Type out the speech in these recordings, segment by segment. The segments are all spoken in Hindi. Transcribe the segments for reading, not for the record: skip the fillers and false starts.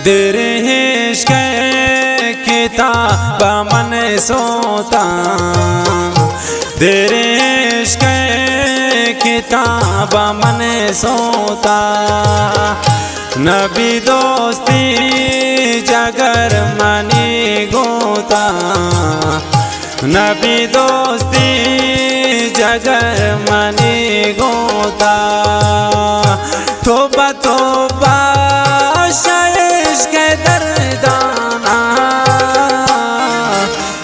तेरे इश्क़ किताब मन सोता, तेरे इश्क़ किताब मन सोता। नबी दोस्ती जगर मनी गोता, नबी दोस्ती जगर मनी गोता। तोबा तोबा इश्क़ दर्दाना,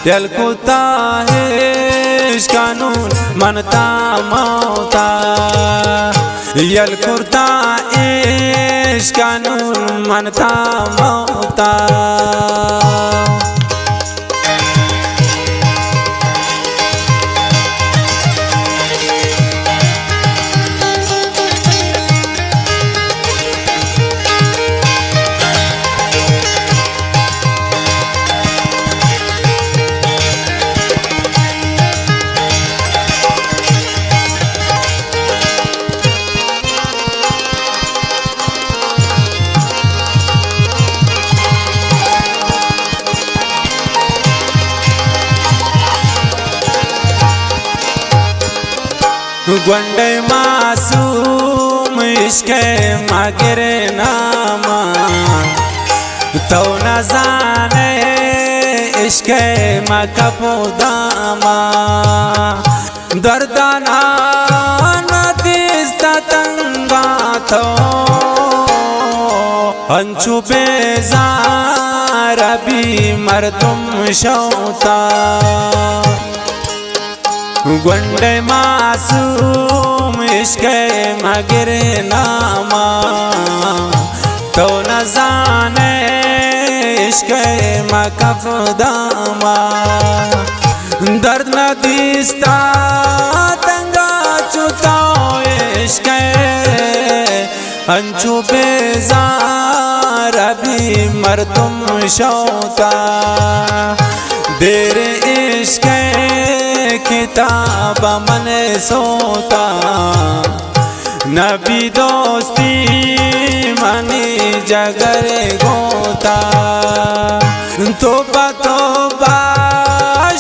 यलकुता इश्क़ कानून मनता मौता, यलकुता इश्क़ कानून मनता मौता। गुंडे मासूम इश्क़ मगर नामा, तो न जाने इश्क़ मकबूदामा। दर्दाना नदिस्ता तंगा तो अंचु बेजार भी मरदुम शौता। गुंडे मासूम इश्क़ मगर नामा, तो न जाने इश्क़ मकबूदामा। दर्द न दिस्ता तंगा चुता इश्क़ अंचु बेजार भी मरदुम शौता। देर इश्क़ किताब मन सोता, नबी दोस्ती मनी जगर गोता। तोबा तोबा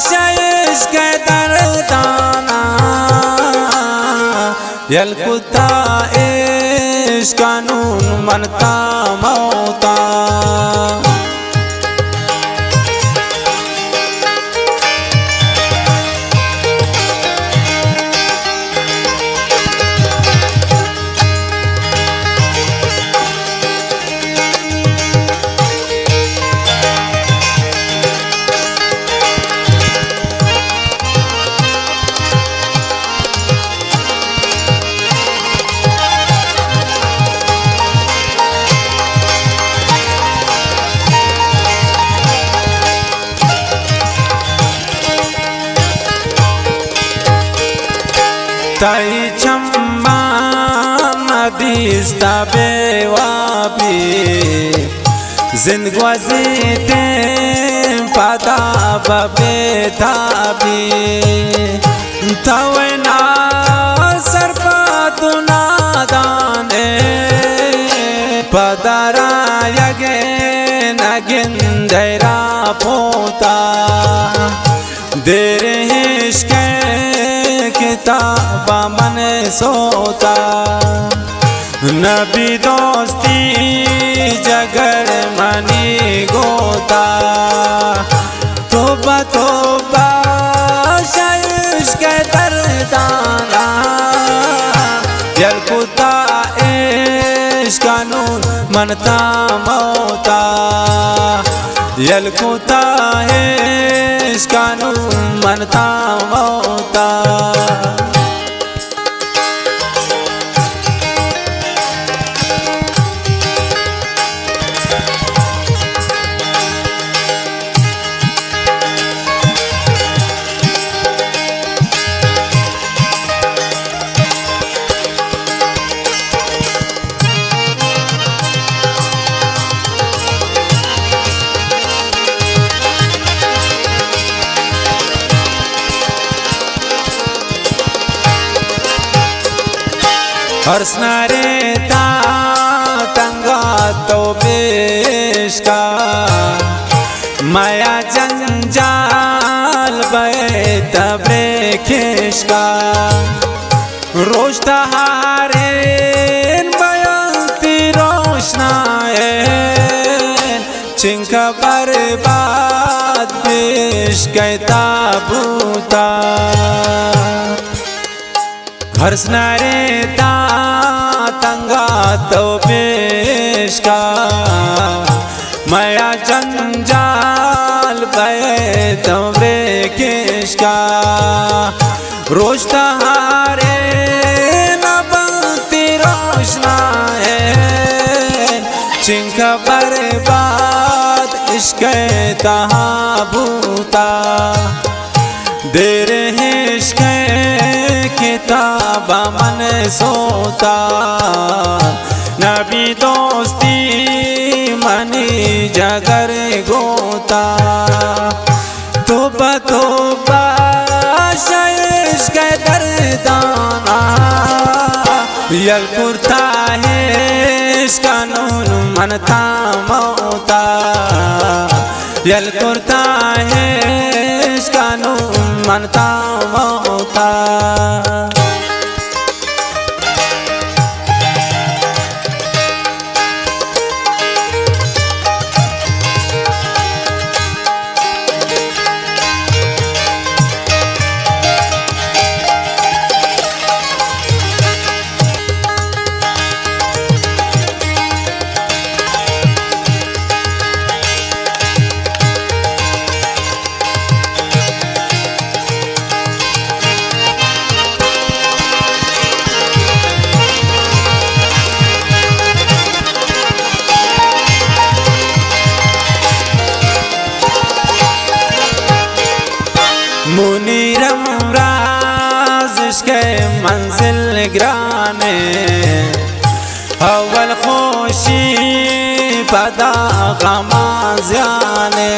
इश्क़ दर्दाना, यलकुता इश्क़ कानून मनता मौता। ताई चम्मा नदिस्ता बेवाबी, जिंदगी पता बेताबी। तवना सरपतु नादाने, पदरा यगे नगिंदरा पोता। देर इश्क़ किताब मन सोता, नबी दोस्ती जगर मनी गोता। तोबा तोबा इश्क़ दर्दाना, यलकुता इश्क़ कानून मनता मौता। यलकुता इश्क़ कानून मनता मौता। हर्षनारे ता तंगा तो बेश केशका रोज तहारेन बयंती रोशनाएन चिंका बर्बाद पेश कहता बूता हर्षनारे ता तंगा तो पेश का माया जंजाल बये तमरे केश का रोज तहारे नबंती रोशना है चिंका बर्बाद इश्क तहा बूता देर इश्क किताब मन सोता नबी दोस्ती मनी जगर गोता तोबा शायश के दर्दाना यल कुर्ता है इसका नून मनता मौता यल कुर्ता है इसका नून मनता मौता मुनीरम राज के मंजिल ग्राने अव्वल खुशी पदा गमा ज़्याने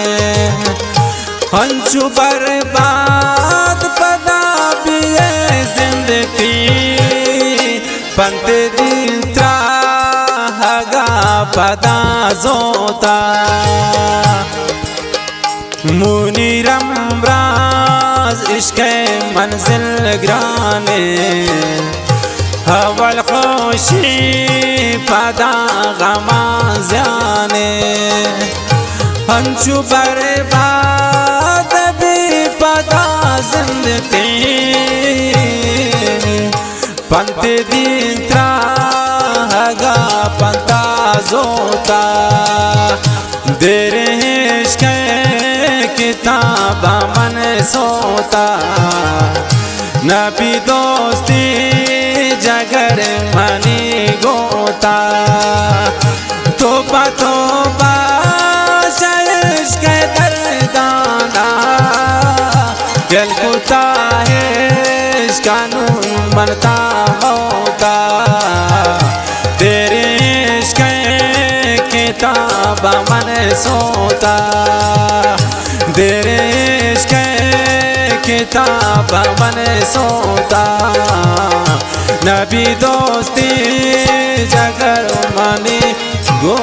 हंचु बर्बाद पदा बिये जिंदगी पंत दिल त्राहगा पदा जोता मुनीरम राज इश्क मंजिल ग्राने अव्वल खुशी पदा गमा ज़्याने हंचु बर्बाद भी पदा जिंदगी पंत दिन त्राहगा पंता जोता देर इश्क किताब मन सोता नबी दोस्ती जगर मनी गोता तोबा शायश के दर्दाना यल कुर्ता है इसका नून मनता होता तेरे इश्क किताब मन सोता तेरे इश्क किताब मन सोता नबी दोस्ती जगर मनी गो